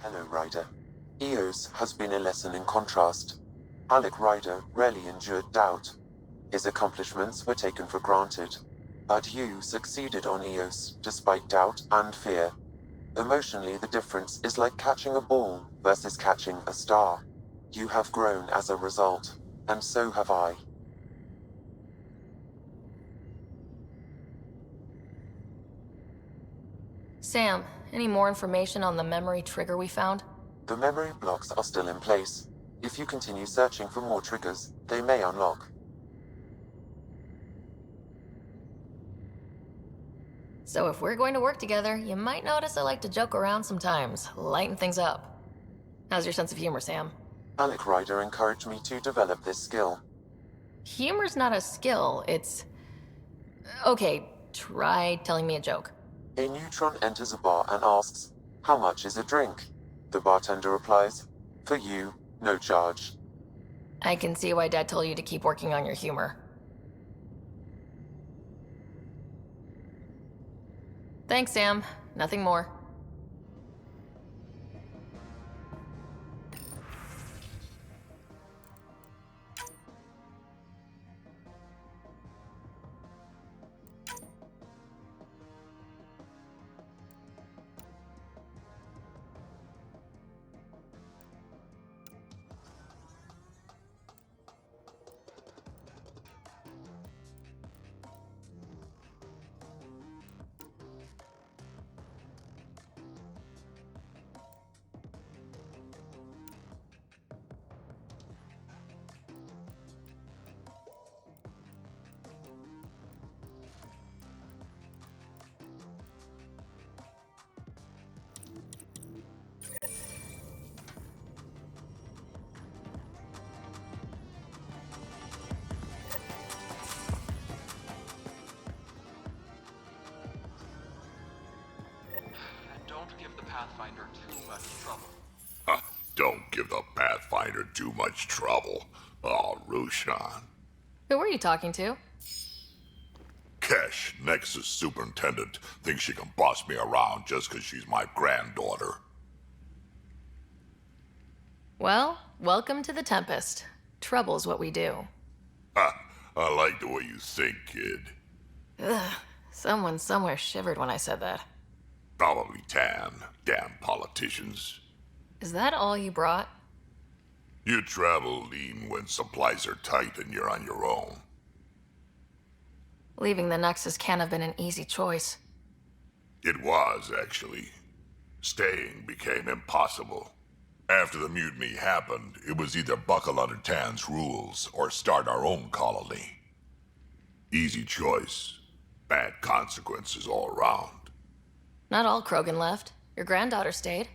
Hello, Ryder. Eos has been a lesson in contrast. Alec Ryder rarely endured doubt. His accomplishments were taken for granted. But you succeeded on Eos, despite doubt and fear. Emotionally, the difference is like catching a ball versus catching a star. You have grown as a result, and so have I. Sam, any more information on the memory trigger we found? The memory blocks are still in place. If you continue searching for more triggers, they may unlock. So if we're going to work together, you might notice I like to joke around sometimes, lighten things up. How's your sense of humor, Sam? Alec Ryder encouraged me to develop this skill. Humor's not a skill, it's... Okay, try telling me a joke. A neutron enters a bar and asks, "How much is a drink?" The bartender replies, "For you, no charge." I can see why Dad told you to keep working on your humor. Thanks, Sam. Nothing more. Don't give the Pathfinder too much trouble. Don't give the Pathfinder too much trouble. Oh, Roshan. Who were you talking to? Kesh, Nexus Superintendent, thinks she can boss me around just 'cause she's my granddaughter. Well, welcome to the Tempest. Trouble's what we do. I like the way you think, kid. Ugh, someone somewhere shivered when I said that. Probably Tan. Damn politicians. Is that all you brought? You travel lean when supplies are tight and you're on your own. Leaving the Nexus can't have been an easy choice. It was, actually. Staying became impossible. After the mutiny happened, it was either buckle under Tan's rules or start our own colony. Easy choice. Bad consequences all around. Not all Krogan left. Your granddaughter stayed.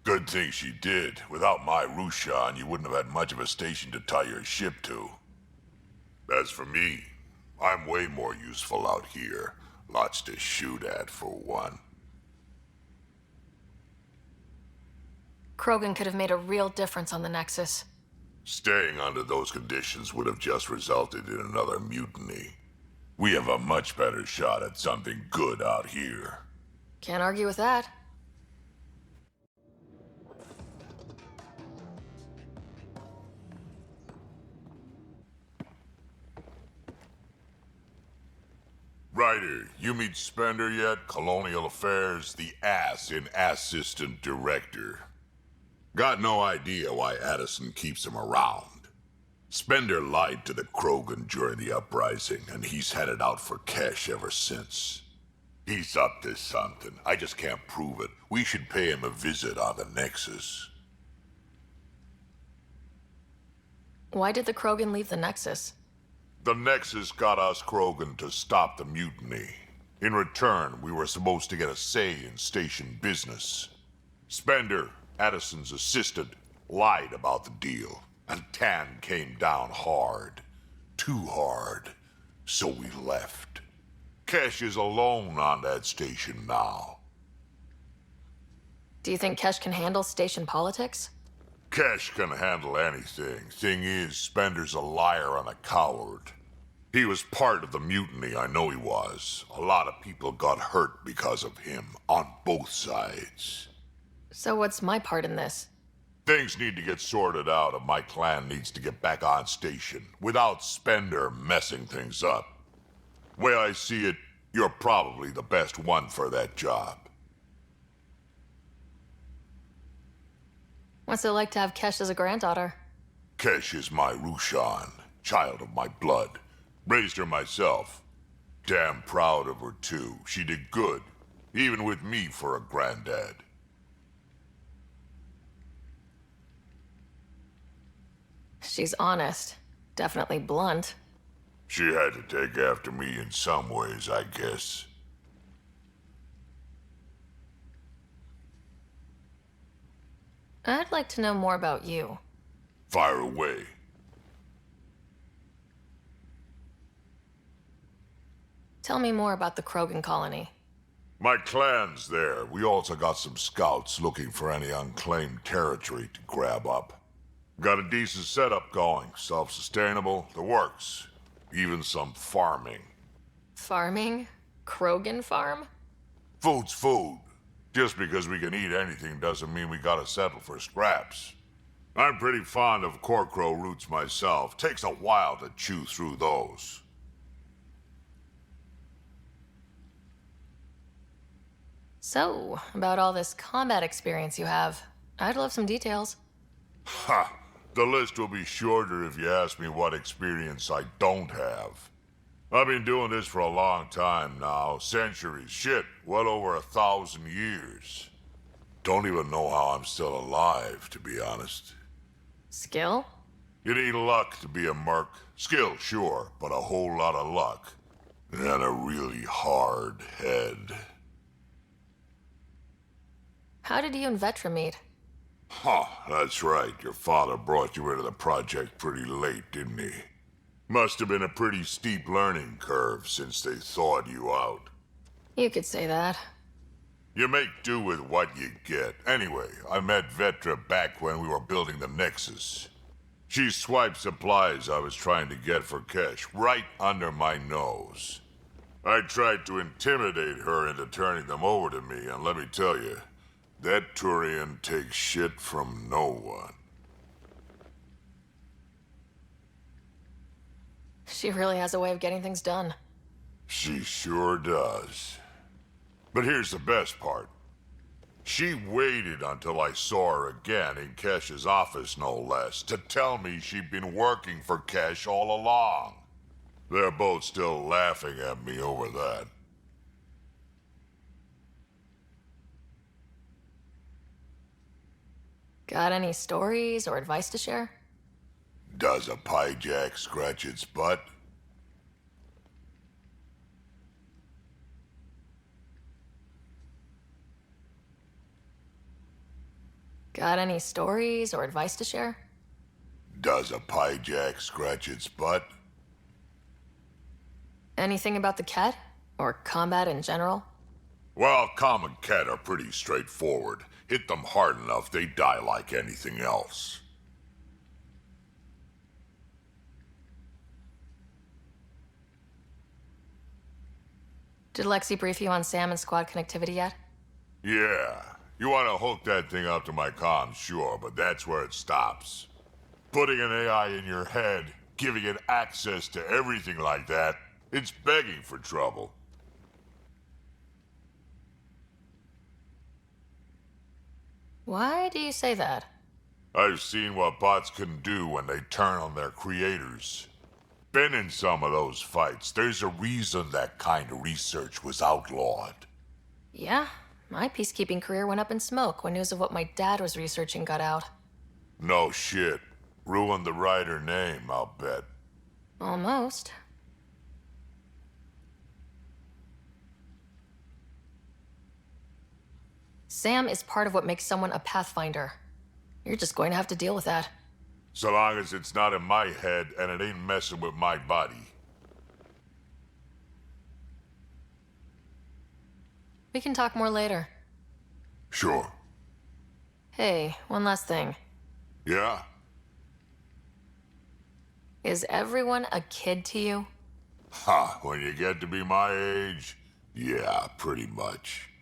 Good thing she did. Without my Rushan, you wouldn't have had much of a station to tie your ship to. As for me, I'm way more useful out here. Lots to shoot at, for one. Krogan could have made a real difference on the Nexus. Staying under those conditions would have just resulted in another mutiny. We have a much better shot at something good out here. Can't argue with that. Ryder, you meet Spender yet? Colonial Affairs, the ass in Assistant Director. Got no idea why Addison keeps him around. Spender lied to the Krogan during the uprising, and he's had it out for Kesh ever since. He's up to something. I just can't prove it. We should pay him a visit on the Nexus. Why did the Krogan leave the Nexus? The Nexus got us Krogan to stop the mutiny. In return, we were supposed to get a say in station business. Spender, Addison's assistant, lied about the deal, and Tan came down hard. Too hard. So we left. Kesh is alone on that station now. Do you think Kesh can handle station politics? Kesh can handle anything. Thing is, Spender's a liar and a coward. He was part of the mutiny, I know he was. A lot of people got hurt because of him, on both sides. So what's my part in this? Things need to get sorted out, and my clan needs to get back on station without Spender messing things up. Way I see it, you're probably the best one for that job. What's it like to have Kesh as a granddaughter? Kesh is my Rushan, child of my blood. Raised her myself. Damn proud of her, too. She did good, even with me for a granddad. She's honest. Definitely blunt. She had to take after me in some ways, I guess. I'd like to know more about you. Fire away. Tell me more about the Krogan colony. My clan's there. We also got some scouts looking for any unclaimed territory to grab up. Got a decent setup going. Self-sustainable, the works. Even some farming. Farming? Krogan farm? Food's food. Just because we can eat anything doesn't mean we gotta settle for scraps. I'm pretty fond of Corcrow roots myself. Takes a while to chew through those. So, about all this combat experience you have, I'd love some details. Ha! The list will be shorter if you ask me what experience I don't have. I've been doing this for a long time now. Centuries. Shit, well over 1,000 years. Don't even know how I'm still alive, to be honest. Skill? You need luck to be a merc. Skill, sure, but a whole lot of luck. And a really hard head. How did you and Vetra meet? Huh, that's right. Your father brought you into the project pretty late, didn't he? Must have been a pretty steep learning curve since they thawed you out. You could say that. You make do with what you get. Anyway, I met Vetra back when we were building the Nexus. She swiped supplies I was trying to get for Kesh right under my nose. I tried to intimidate her into turning them over to me, and let me tell you, that Turian takes shit from no one. She really has a way of getting things done. She sure does. But here's the best part. She waited until I saw her again in Kesh's office, no less, to tell me she'd been working for Kesh all along. They're both still laughing at me over that. Got any stories or advice to share? Does a pie jack scratch its butt? Got any stories or advice to share? Does a pie jack scratch its butt? Anything about the Ket? Or combat in general? Well, common cat are pretty straightforward. Hit them hard enough, they die like anything else. Did Lexi brief you on Sam and squad connectivity yet? Yeah. You want to hook that thing up to my comms, sure, but that's where it stops. Putting an AI in your head, giving it access to everything like that, it's begging for trouble. Why do you say that? I've seen what bots can do when they turn on their creators. Been in some of those fights. There's a reason that kind of research was outlawed. Yeah, my peacekeeping career went up in smoke when news of what my dad was researching got out. No shit. Ruined the writer name, I'll bet. Almost. Sam is part of what makes someone a Pathfinder. You're just going to have to deal with that. So long as it's not in my head and it ain't messing with my body. We can talk more later. Sure. Hey, one last thing. Yeah? Is everyone a kid to you? Ha, when you get to be my age, yeah, pretty much.